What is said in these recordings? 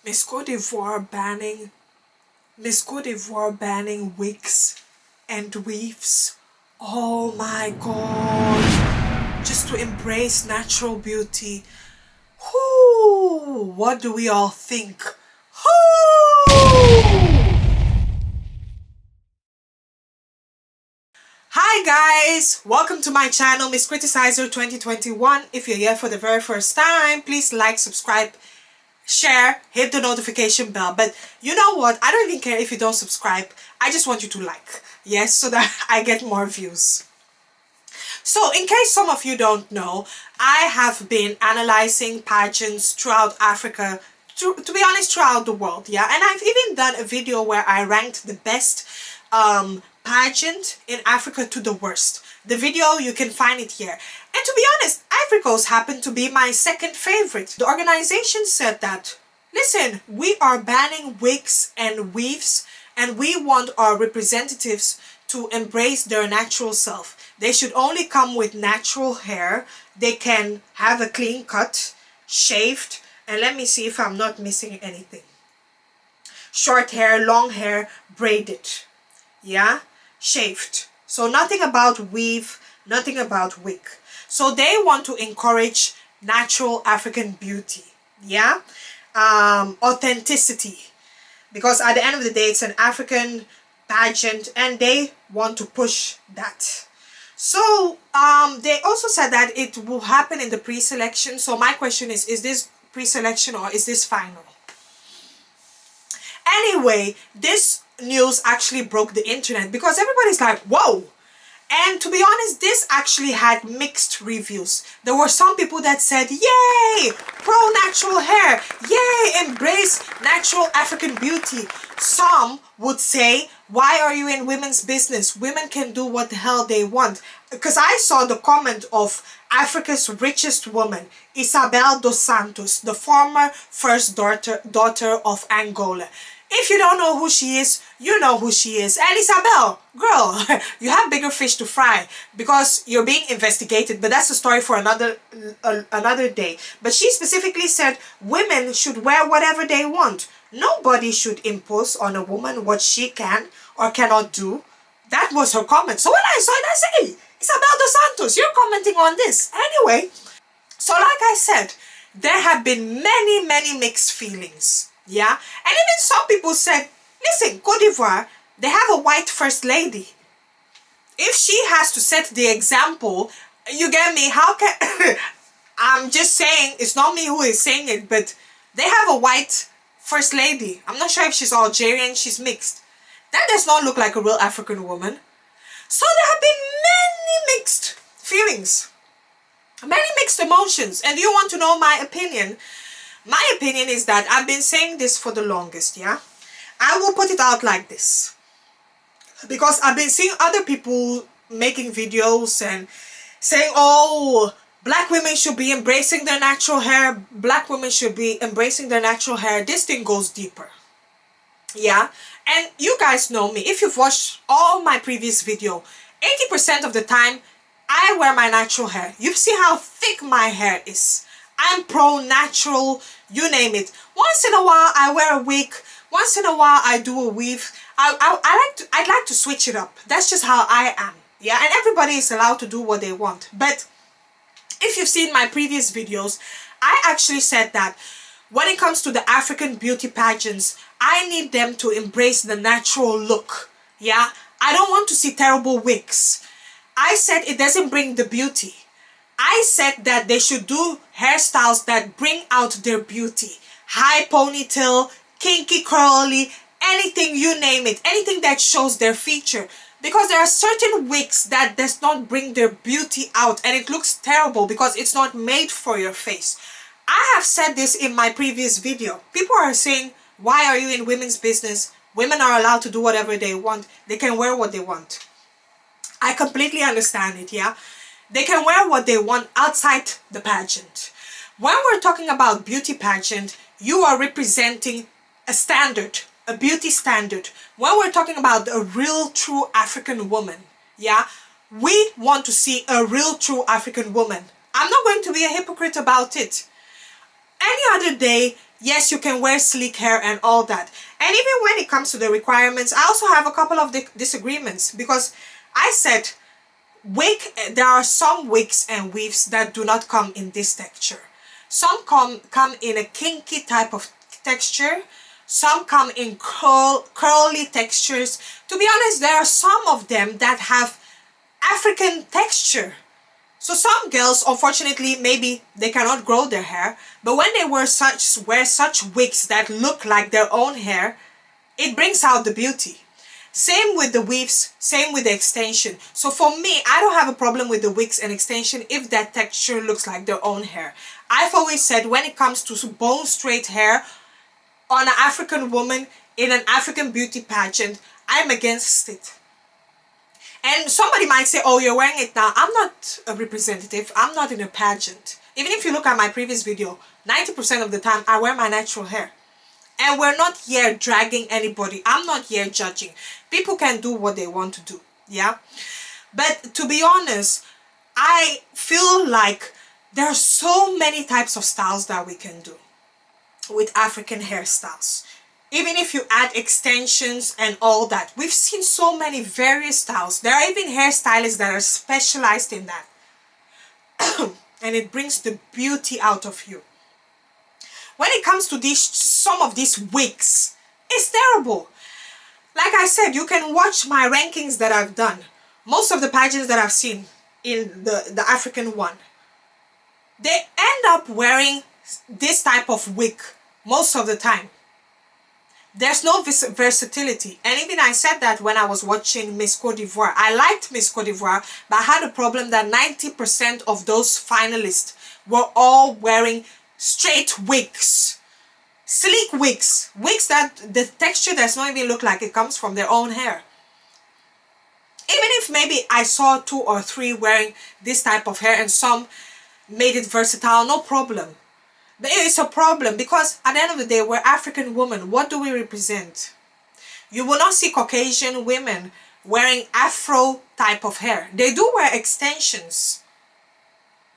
Miss Côte d'Ivoire banning wigs and weaves. Oh my god. Just to embrace natural beauty. Whoo! What do we all think? Whoo! Hi guys! Welcome to my channel, Miss Criticizer 2021. If you're here for the very first time, please like, subscribe, share, hit the notification bell. But you know what? I don't even care if you don't subscribe. I just want you to like. Yes, so that I get more views. So in case some of you don't know, I have been analyzing pageants throughout Africa, to be honest, throughout the world, yeah. And I've even done a video where I ranked the best pageant in Africa to the worst. The video, you can find it here. And to be honest, Ivorycoast happened to be my second favorite. The organization said that, listen, we are banning wigs and weaves, and we want our representatives to embrace their natural self. They should only come with natural hair. They can have a clean cut, shaved, and let me see if I'm not missing anything. Short hair, long hair, braided. Yeah, shaved. So nothing about weave, nothing about wig. So they want to encourage natural African beauty. Yeah, authenticity. Because at the end of the day, it's an African pageant and they want to push that. So they also said that it will happen in the pre-selection. So my question is this pre-selection or is this final? Anyway, this news actually broke the internet because everybody's like, whoa. And to be honest, this actually had mixed reviews. There were some people that said, yay, pro-natural hair, yay, embrace natural African beauty. Some would say, why are you in women's business? Women can do what the hell they want. Because I saw the comment of Africa's richest woman, Isabel dos Santos, the former first daughter of Angola. If you don't know who she is, you know who she is. And Isabel, girl, you have bigger fish to fry because you're being investigated. But that's a story for another day. But she specifically said women should wear whatever they want. Nobody should impose on a woman what she can or cannot do. That was her comment. So when I saw it, I said, hey, Isabel dos Santos, you're commenting on this. Anyway, so like I said, there have been many mixed feelings. Yeah, and even some people said, listen, Côte d'Ivoire, they have a white first lady. If she has to set the example, you get me, how can... I'm just saying, it's not me who is saying it, but they have a white first lady. I'm not sure if she's Algerian, she's mixed. That does not look like a real African woman. So there have been many mixed feelings, many mixed emotions. And you want to know my opinion? My opinion is that I've been saying this for the longest, yeah? I will put it out like this. Because I've been seeing other people making videos and saying, oh, black women should be embracing their natural hair. Black women should be embracing their natural hair. This thing goes deeper. Yeah? And you guys know me. If you've watched all my previous video, 80% of the time, I wear my natural hair. You see how thick my hair is. I'm pro-natural, you name it. Once in a while, I wear a wig. Once in a while, I do a weave. I'd like to switch it up. That's just how I am. Yeah, and everybody is allowed to do what they want. But if you've seen my previous videos, I actually said that when it comes to the African beauty pageants, I need them to embrace the natural look. Yeah, I don't want to see terrible wigs. I said it doesn't bring the beauty. I said that they should do hairstyles that bring out their beauty. High ponytail, kinky curly, anything, you name it. Anything that shows their feature. Because there are certain wigs that does not bring their beauty out. And it looks terrible because it's not made for your face. I have said this in my previous video. People are saying, why are you in women's business? Women are allowed to do whatever they want. They can wear what they want. I completely understand it, yeah? They can wear what they want outside the pageant. When we're talking about beauty pageant, you are representing a standard, a beauty standard. When we're talking about a real true African woman, yeah, we want to see a real true African woman. I'm not going to be a hypocrite about it. Any other day, Yes, you can wear sleek hair and all that. And even when it comes to the requirements, I also have a couple of disagreements, because I said wig, there are some wigs and weaves that do not come in this texture. Some come in a kinky type of texture. Some come in curly textures. To be honest, there are some of them that have African texture. So some girls, unfortunately, maybe they cannot grow their hair, but when they wear such wigs that look like their own hair, it brings out the beauty. Same with the weaves, same with the extension. So for me, I don't have a problem with the wigs and extension if that texture looks like their own hair. I've always said when it comes to bone straight hair on an African woman in an African beauty pageant, I'm against it. And somebody might say, oh, you're wearing it now. I'm not a representative. I'm not in a pageant. Even if you look at my previous video, 90% of the time I wear my natural hair. And we're not here dragging anybody. I'm not here judging. People can do what they want to do. Yeah. But to be honest, I feel like there are so many types of styles that we can do with African hairstyles. Even if you add extensions and all that, we've seen so many various styles. There are even hairstylists that are specialized in that. And it brings the beauty out of you. When it comes to some of these wigs, it's terrible. Like I said, you can watch my rankings that I've done. Most of the pageants that I've seen in the African one, they end up wearing this type of wig most of the time. There's no versatility. And even I said that when I was watching Miss Côte d'Ivoire. I liked Miss Côte d'Ivoire, but I had a problem that 90% of those finalists were all wearing straight wigs. Sleek wigs. Wigs that the texture does not even look like it comes from their own hair. Even if maybe I saw 2 or 3 wearing this type of hair and some made it versatile, no problem. But it's a problem because at the end of the day, we're African women. What do we represent? You will not see Caucasian women wearing Afro type of hair. They do wear extensions.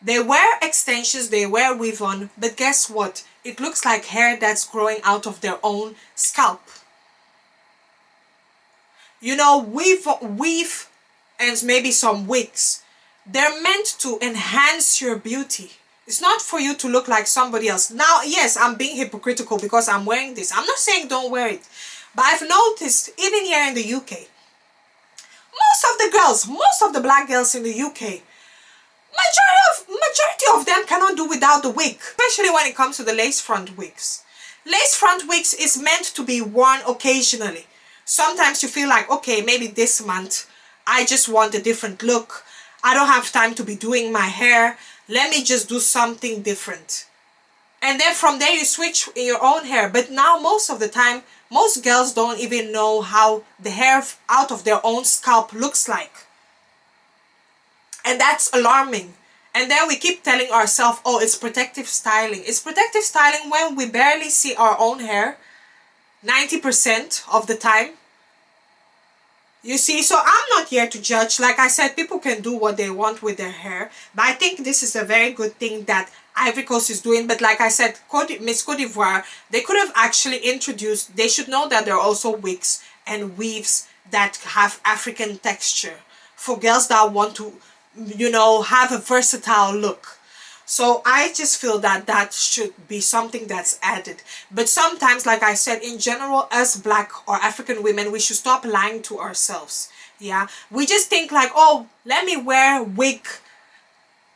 They wear extensions, they wear weave on, but guess what? It looks like hair that's growing out of their own scalp. You know, weave and maybe some wigs, they're meant to enhance your beauty. It's not for you to look like somebody else. Now, yes, I'm being hypocritical because I'm wearing this. I'm not saying don't wear it. But I've noticed, even here in the UK, most of the black girls in the UK, majority of them cannot do without the wig. Especially when it comes to the lace front wigs. Lace front wigs is meant to be worn occasionally. Sometimes you feel like, okay, maybe this month, I just want a different look. I don't have time to be doing my hair. Let me just do something different. And then from there you switch in your own hair. But now most of the time, most girls don't even know how the hair out of their own scalp looks like. And that's alarming. And then we keep telling ourselves, oh, it's protective styling. It's protective styling when we barely see our own hair 90% of the time. You see, so I'm not here to judge. Like I said, people can do what they want with their hair. But I think this is a very good thing that Ivorycoast is doing. But like I said, Miss Côte d'Ivoire, they could have actually introduced, they should know that there are also wigs and weaves that have African texture for girls that want to, you know, have a versatile look. So I just feel that that should be something that's added. But sometimes, like I said, in general, as black or African women, we should stop lying to ourselves. Yeah, we just think like, oh, let me wear a wig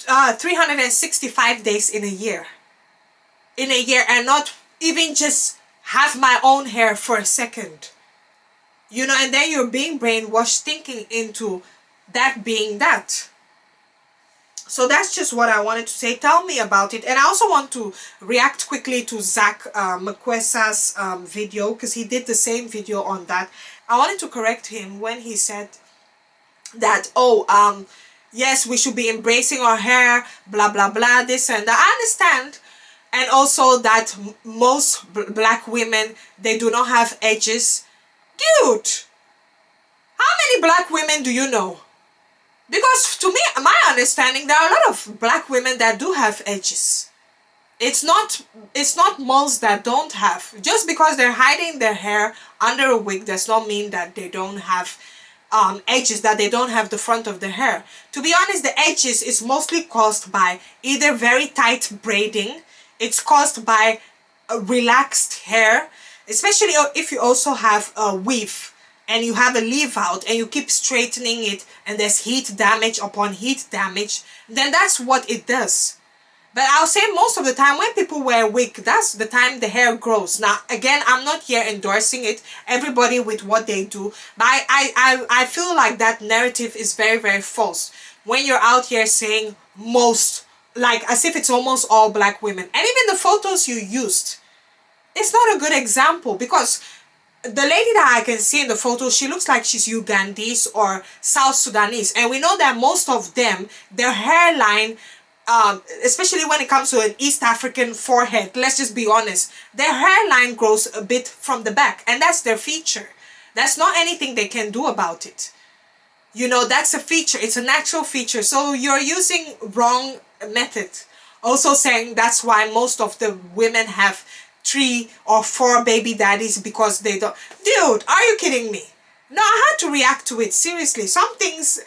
365 days in a year. And not even just have my own hair for a second. You know, and then you're being brainwashed thinking into that being that. So that's just what I wanted to say. Tell me about it. And I also want to react quickly to Zach Mkwesa's video, because he did the same video on that. I wanted to correct him when he said that, oh, yes, we should be embracing our hair, blah, blah, blah, this and that. I understand. And also that most black women, they do not have edges. Dude, how many black women do you know? Because to me, my understanding, there are a lot of black women that do have edges. It's not moles that don't have. Just because they're hiding their hair under a wig does not mean that they don't have edges, that they don't have the front of the hair. To be honest, the edges is mostly caused by either very tight braiding, it's caused by a relaxed hair, especially if you also have a weave and you have a leave out and you keep straightening it and there's heat damage upon heat damage, then that's what it does. But I'll say most of the time when people wear wig, that's the time the hair grows. Now, again, I'm not here endorsing it. Everybody with what they do. But I feel like that narrative is very, very false. When you're out here saying most, like as if it's almost all black women. And even the photos you used, it's not a good example because the lady that I can see in the photo, she looks like she's Ugandese or South Sudanese. And we know that most of them, their hairline, especially when it comes to an East African forehead, let's just be honest, their hairline grows a bit from the back, and that's their feature. That's not anything they can do about it. You know, that's a feature. It's a natural feature. So you're using wrong method. Also saying that's why most of the women have 3 or 4 baby daddies because they don't. Dude, are you kidding me? No, I had to react to it. Seriously, some things.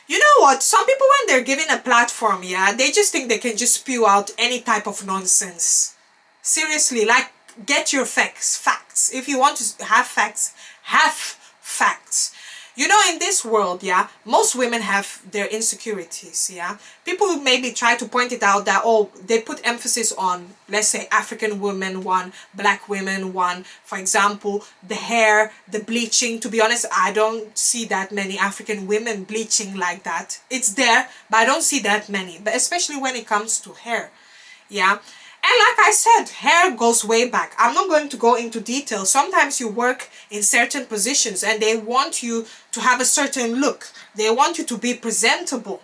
You know what? Some people, when they're given a platform, yeah, they just think they can just spew out any type of nonsense. Seriously, like, get your facts. Facts. If you want to have facts, have facts. You know, in this world, yeah, most women have their insecurities, yeah. People maybe try to point it out that, oh, they put emphasis on, let's say, African women one, black women one. For example, the hair, the bleaching. To be honest, I don't see that many African women bleaching like that. It's there, but I don't see that many. But especially when it comes to hair, yeah. And like I said, hair goes way back. I'm not going to go into detail. Sometimes you work in certain positions and they want you to have a certain look. They want you to be presentable.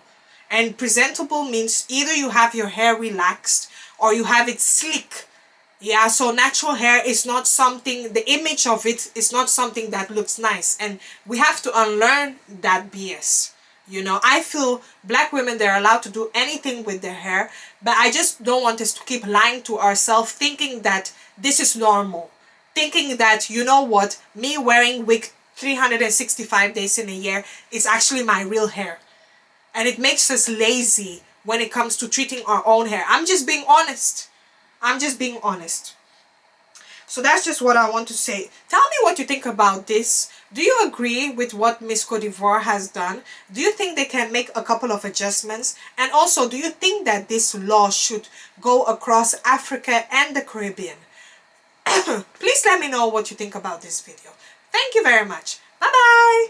And presentable means either you have your hair relaxed or you have it sleek. Yeah, so natural hair is not something, the image of it is not something that looks nice. And we have to unlearn that BS. You know, I feel black women, they're allowed to do anything with their hair, but I just don't want us to keep lying to ourselves, thinking that this is normal. Thinking that, you know what, me wearing wig 365 days in a year is actually my real hair. And it makes us lazy when it comes to treating our own hair. I'm just being honest. I'm just being honest. So that's just what I want to say. Tell me what you think about this. Do you agree with what Miss Côte d'Ivoire has done? Do you think they can make a couple of adjustments? And also, do you think that this law should go across Africa and the Caribbean? Please let me know what you think about this video. Thank you very much. Bye-bye.